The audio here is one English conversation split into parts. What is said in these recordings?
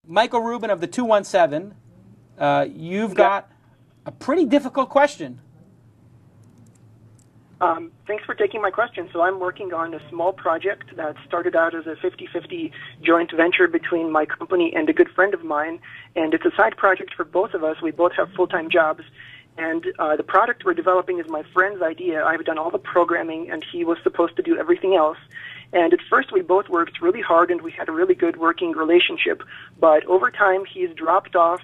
Michael Rubin of the 217, you've got a pretty difficult question. Thanks for taking my question. So I'm working on a small project that started out as a 50-50 joint venture between my company and a good friend of mine, and it's a side project for both of us. We both have full-time jobs, and the product we're developing is my friend's idea. I've done all the programming, and he was supposed to do everything else. And at first, we both worked really hard, and we had a really good working relationship. But over time, he's dropped off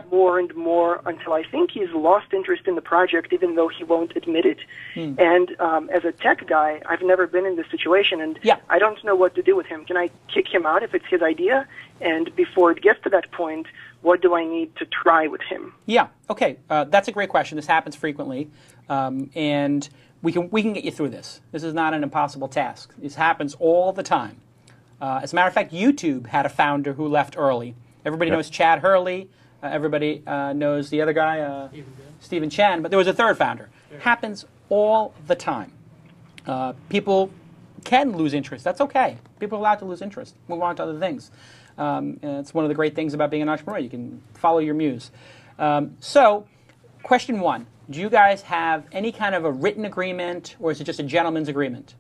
more and more until I think he's lost interest in the project, even though he won't admit it. And as a tech guy, I've never been in this situation, and I don't know what to do with him. Can I kick him out if it's his idea? And before it gets to that point, what do I need to try with him? Yeah, okay. That's a great question. This happens frequently. And we can get you through this. This is not an impossible task. This happens all the time. As a matter of fact, YouTube had a founder who left early. Everybody knows Chad Hurley. Everybody knows the other guy, Stephen Chen. But there was a third founder. Happens all the time. People can lose interest. That's okay. People are allowed to lose interest. Move on to other things. And it's one of the great things about being an entrepreneur. You can follow your muse. So, question one. Do you guys have any kind of a written agreement, or is it just a gentleman's agreement?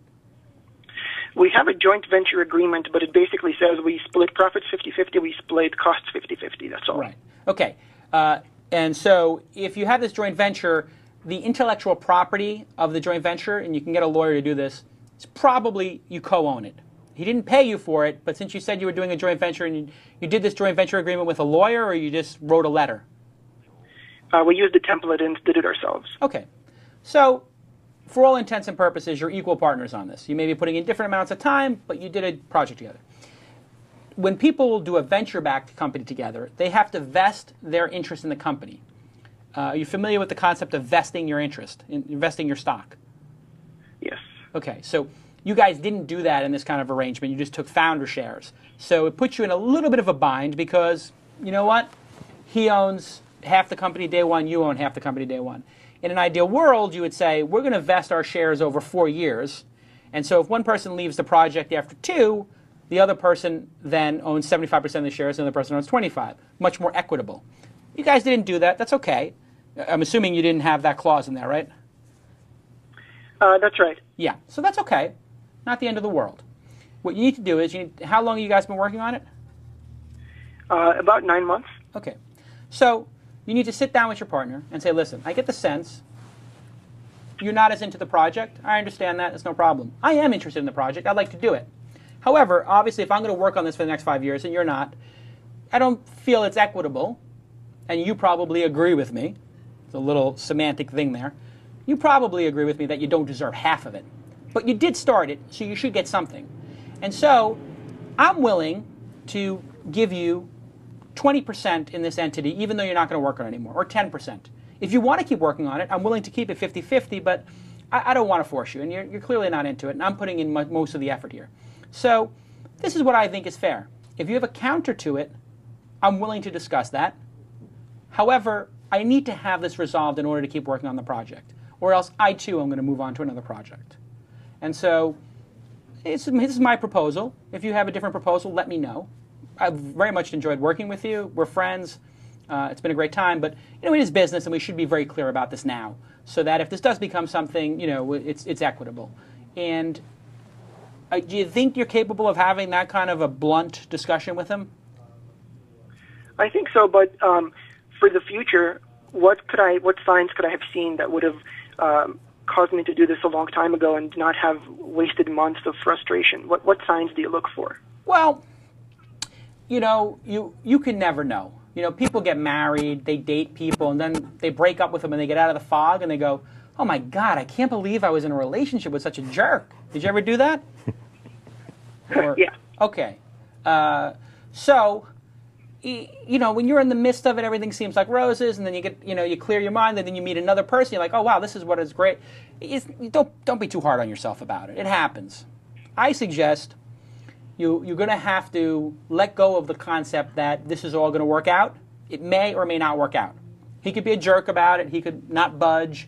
We have a joint venture agreement, but it basically says we split profits 50-50, we split costs 50-50, that's all. Right. Okay. And so if you have this joint venture, the intellectual property of the joint venture, and you can get a lawyer to do this, it's probably you co-own it. He didn't pay you for it, but since you said you were doing a joint venture, and you did this joint venture agreement with a lawyer, or you just wrote a letter? We used the template and did it ourselves. Okay. So, for all intents and purposes, you're equal partners on this. You may be putting in different amounts of time, but you did a project together. When people do a venture-backed company together, they have to vest their interest in the company. Are you familiar with the concept of vesting your interest, investing your stock? Yes. Okay, so you guys didn't do that in this kind of arrangement. You just took founder shares. So it puts you in a little bit of a bind because, you know what? He owns half the company day one, you own half the company day one. In an ideal world, you would say, we're going to vest our shares over 4 years. And so if one person leaves the project after 2, the other person then owns 75% of the shares and the other person owns 25. Much more equitable. You guys didn't do that. That's okay. I'm assuming you didn't have that clause in there, right? That's right. Yeah, so that's okay. Not the end of the world. What you need to do is, how long have you guys been working on it? About 9 months. Okay. So you need to sit down with your partner and say, listen, I get the sense you're not as into the project. I understand that. It's no problem. I am interested in the project. I'd like to do it. However, obviously, if I'm going to work on this for the next 5 years and you're not, I don't feel it's equitable, and you probably agree with me. It's a little semantic thing there. You probably agree with me that you don't deserve half of it. But you did start it, so you should get something. And so I'm willing to give you 20% in this entity, even though you're not going to work on it anymore, or 10%. If you want to keep working on it, I'm willing to keep it 50-50, but I don't want to force you, and you're clearly not into it, and I'm putting in most of the effort here. So this is what I think is fair. If you have a counter to it, I'm willing to discuss that. However, I need to have this resolved in order to keep working on the project, or else I, too, am going to move on to another project. And so this is my proposal. If you have a different proposal, let me know. I've very much enjoyed working with you. We're friends. It's been a great time. But it is business, and we should be very clear about this now, so that if this does become something, it's equitable. And do you think you're capable of having that kind of a blunt discussion with him? I think so, but for the future, what signs could I have seen that would have caused me to do this a long time ago and not have wasted months of frustration? What signs do you look for? Well, you can never know. People get married, they date people, and then they break up with them and they get out of the fog and they go, oh my God, I can't believe I was in a relationship with such a jerk. Did you ever do that? Yeah. Okay. So, when you're in the midst of it, everything seems like roses, and then you get, you clear your mind, and then you meet another person, you're like, oh wow, this is what is great. Don't be too hard on yourself about it. It happens. I suggest you're going to have to let go of the concept that this is all going to work out. It may or may not work out. He could be a jerk about it. He could not budge.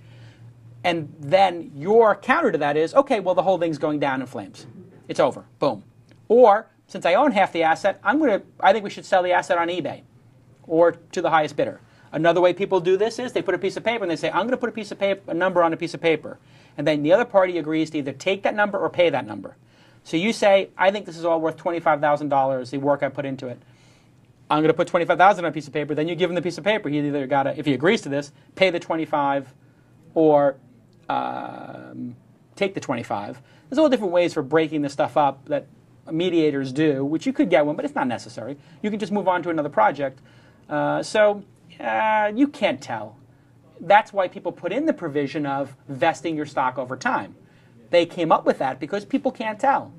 And then your counter to that is, okay, well, the whole thing's going down in flames. It's over. Boom. Or since I own half the asset, I think we should sell the asset on eBay or to the highest bidder. Another way people do this is they put a piece of paper and they say, I'm going to put a number on a piece of paper. And then the other party agrees to either take that number or pay that number. So you say, I think this is all worth $25,000, the work I put into it. I'm going to put $25,000 on a piece of paper. Then you give him the piece of paper. He either got to, if he agrees to this, pay the $25 or take the $25. There's all different ways for breaking this stuff up that mediators do, which you could get one, but it's not necessary. You can just move on to another project. You can't tell. That's why people put in the provision of vesting your stock over time. They came up with that because people can't tell.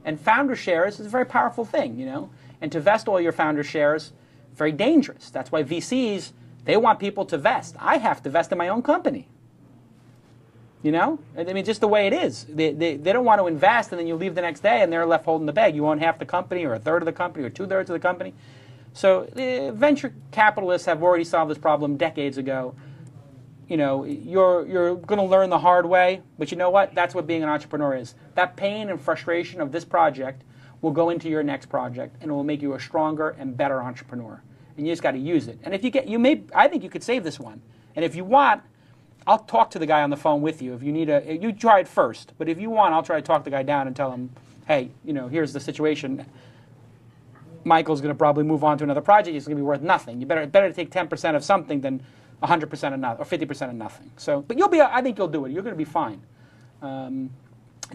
And founder shares is a very powerful thing, you know. And to vest all your founder shares, very dangerous. That's why VCs, they want people to vest. I have to vest in my own company. You know? I mean, just the way it is. They don't want to invest, and then you leave the next day, and they're left holding the bag. You own half the company, or a third of the company, or two-thirds of the company. So venture capitalists have already solved this problem decades ago. You know, you're going to learn the hard way, but you know what? That's what being an entrepreneur is. That pain and frustration of this project will go into your next project, and it will make you a stronger and better entrepreneur. And you just got to use it. And if I think you could save this one. And if you want, I'll talk to the guy on the phone with you. If you need you try it first. But if you want, I'll try to talk the guy down and tell him, hey, you know, here's the situation. Michael's going to probably move on to another project. It's going to be worth nothing. You better to take 10% of something than 100% of nothing, or 50% of nothing. So, but I think you'll do it. You're going to be fine. And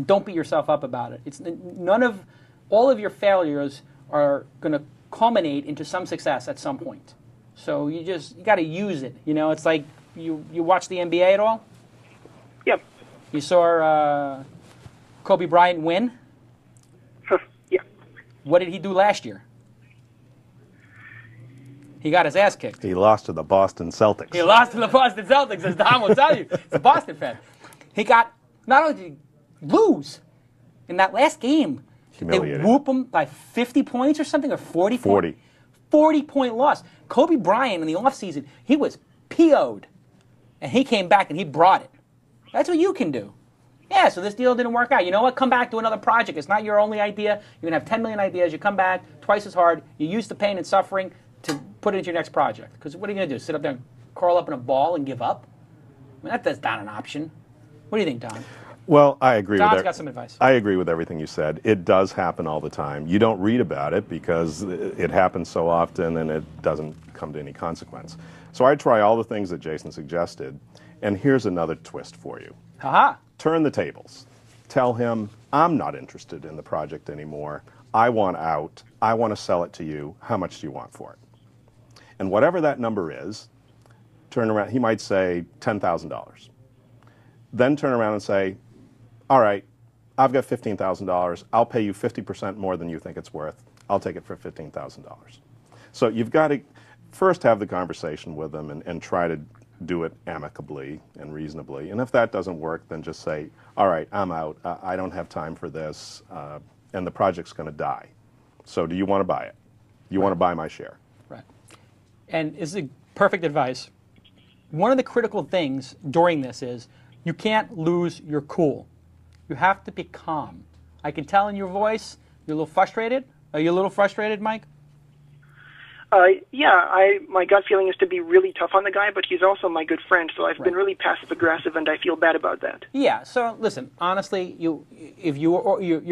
don't beat yourself up about it. It's all of your failures are going to culminate into some success at some point. So you got to use it. You know, it's like you watch the NBA at all? Yep. You saw Kobe Bryant win? Yeah. What did he do last year? He got his ass kicked. He lost to the Boston Celtics. He lost to the Boston Celtics, as Don will tell you. It's a Boston fan. Not only did he lose in that last game, Humiliated. they whoop him by 50 points or something, or 40 points. 40-point loss. Kobe Bryant in the offseason, he was PO'd. And he came back and he brought it. That's what you can do. Yeah, so this deal didn't work out. You know what? Come back to another project. It's not your only idea. You're going to have 10 million ideas. You come back twice as hard. You use the pain and suffering to put it into your next project. Because what are you going to do? Sit up there and curl up in a ball and give up? I mean, that's not an option. What do you think, Don? Well, I agree. Don's got some advice. I agree with everything you said. It does happen all the time. You don't read about it because it happens so often and it doesn't come to any consequence. So I try all the things that Jason suggested, and here's another twist for you. Haha. Turn the tables. Tell him, I'm not interested in the project anymore. I want out. I want to sell it to you. How much do you want for it? And whatever that number is, turn around. He might say $10,000. Then turn around and say, all right, I've got $15,000. I'll pay you 50% more than you think it's worth. I'll take it for $15,000. So you've got to first have the conversation with them and try to do it amicably and reasonably. And if that doesn't work, then just say, all right, I'm out. I don't have time for this, and the project's going to die. So do you want to buy it? You want to buy my share? Right. And this is perfect advice. One of the critical things during this is you can't lose your cool. You have to be calm. I can tell in your voice you're a little frustrated. Are you a little frustrated, Mike? Yeah, my gut feeling is to be really tough on the guy, but he's also my good friend, so I've been really passive-aggressive, and I feel bad about that. Yeah, so listen, honestly, you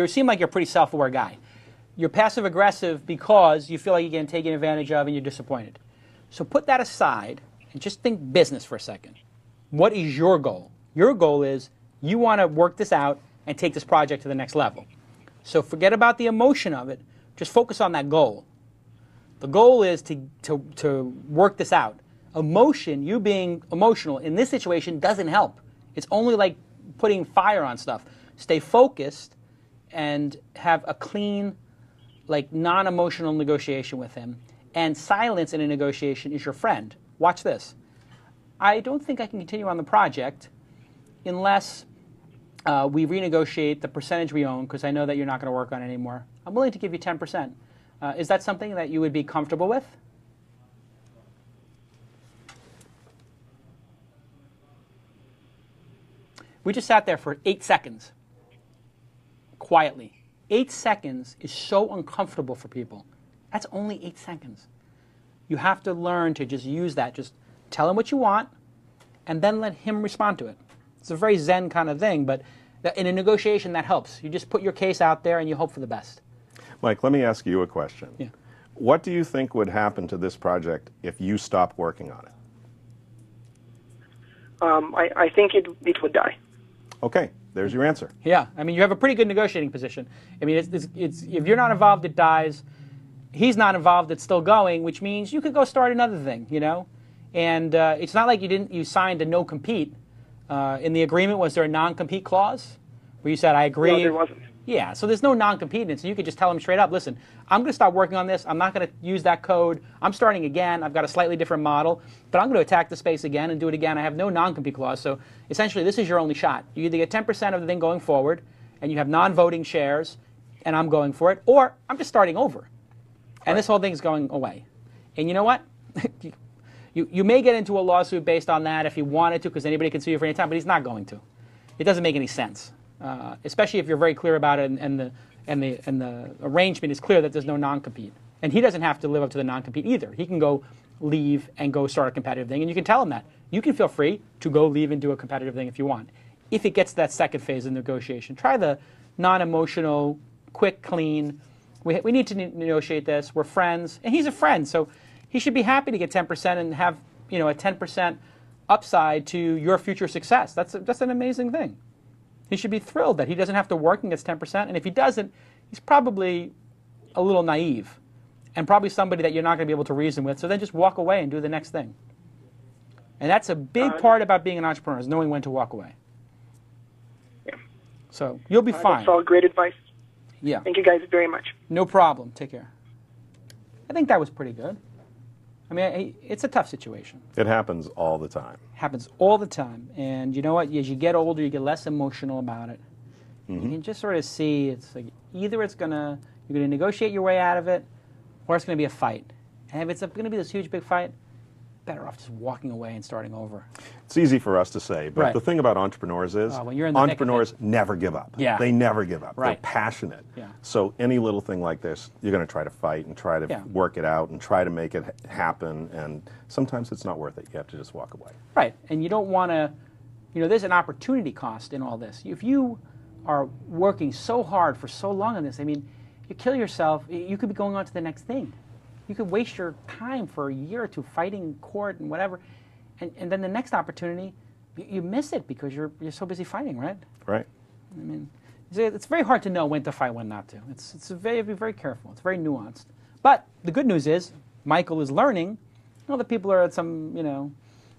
seem like you're a pretty self-aware guy. You're passive-aggressive because you feel like you're getting taken advantage of and you're disappointed. So put that aside and just think business for a second. What is your goal? Your goal is you want to work this out and take this project to the next level. So forget about the emotion of it. Just focus on that goal. The goal is to work this out. Emotion, you being emotional in this situation doesn't help. It's only like putting fire on stuff. Stay focused and have a clean, like non-emotional negotiation with him. And silence in a negotiation is your friend. Watch this. I don't think I can continue on the project unless we renegotiate the percentage we own, because I know that you're not going to work on it anymore. I'm willing to give you 10%. Is that something that you would be comfortable with? We just sat there for 8 seconds, quietly. 8 seconds is so uncomfortable for people. That's only 8 seconds. You have to learn to just use that. Just tell him what you want, and then let him respond to it. It's a very Zen kind of thing, but in a negotiation, that helps. You just put your case out there, and you hope for the best. Mike, let me ask you a question. Yeah. What do you think would happen to this project if you stopped working on it? I think it would die. Okay, there's your answer. Yeah, I mean, you have a pretty good negotiating position. I mean, it's if you're not involved, it dies. He's not involved, it's still going, which means you could go start another thing, you know? And it's not like you signed a no-compete. In the agreement, was there a non-compete clause where you said, I agree? No, there wasn't. Yeah, so there's no non-compete in it, so you could just tell him straight up, listen, I'm going to stop working on this. I'm not going to use that code. I'm starting again. I've got a slightly different model, but I'm going to attack the space again and do it again. I have no non-compete clause, so essentially this is your only shot. You either get 10% of the thing going forward, and you have non-voting shares, and I'm going for it, or I'm just starting over. And this whole thing's going away. And you know what? you may get into a lawsuit based on that if he wanted to, because anybody can sue you for any time, but he's not going to. It doesn't make any sense. Especially if you're very clear about it, and the arrangement is clear that there's no non-compete, and he doesn't have to live up to the non-compete either. He can go leave and go start a competitive thing, and you can tell him that. You can feel free to go leave and do a competitive thing if you want. If it gets to that second phase of negotiation, try the non-emotional, quick, clean. We need to negotiate this. We're friends, and he's a friend, so he should be happy to get 10% and have a 10% upside to your future success. That's an amazing thing. He should be thrilled that he doesn't have to work and gets 10%. And if he doesn't, he's probably a little naive and probably somebody that you're not going to be able to reason with. So then just walk away and do the next thing. And that's a big part about being an entrepreneur, is knowing when to walk away. Yeah. So you'll be fine. That's all great advice. Yeah. Thank you guys very much. No problem. Take care. I think that was pretty good. I mean, it's a tough situation. It happens all the time. Happens all the time. And you know what? As you get older, you get less emotional about it. Mm-hmm. You can just sort of see it's like either you're going to negotiate your way out of it, or it's going to be a fight. And if it's going to be this huge, big fight, better off just walking away and starting over. It's easy for us to say, but Right. the thing about entrepreneurs is when you're in the entrepreneurs never give up. Yeah. They never give up. Right. They're passionate. Yeah. So any little thing like this, you're going to try to fight and try to work it out and try to make it happen. And sometimes it's not worth it. You have to just walk away. Right. And you don't want to, there's an opportunity cost in all this. If you are working so hard for so long on this, I mean, you kill yourself, you could be going on to the next thing. You could waste your time for a year or two fighting court and whatever, and then the next opportunity, you miss it because you're so busy fighting, right? Right. I mean, it's very hard to know when to fight, when not to. It's very, very careful. It's very nuanced. But the good news is Michael is learning. Other people are at some,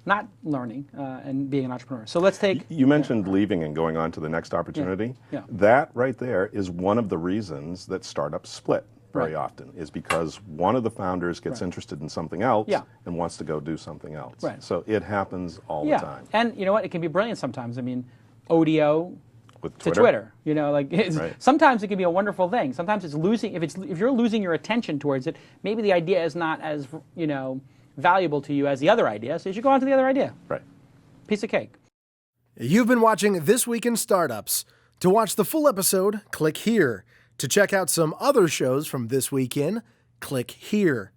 not learning and being an entrepreneur. So let's take... You mentioned leaving and going on to the next opportunity. Yeah. That right there is one of the reasons that startups split very Right. often, is because one of the founders gets interested in something else and wants to go do something else. Right. So it happens all the time. And you know what? It can be brilliant sometimes. I mean, ODO With to Twitter. Twitter. Right. Sometimes it can be a wonderful thing. Sometimes it's losing. If you're losing your attention towards it, maybe the idea is not as valuable to you as the other idea. So you should go on to the other idea. Right. Piece of cake. You've been watching This Week in Startups. To watch the full episode, click here. To check out some other shows from This Week In, click here.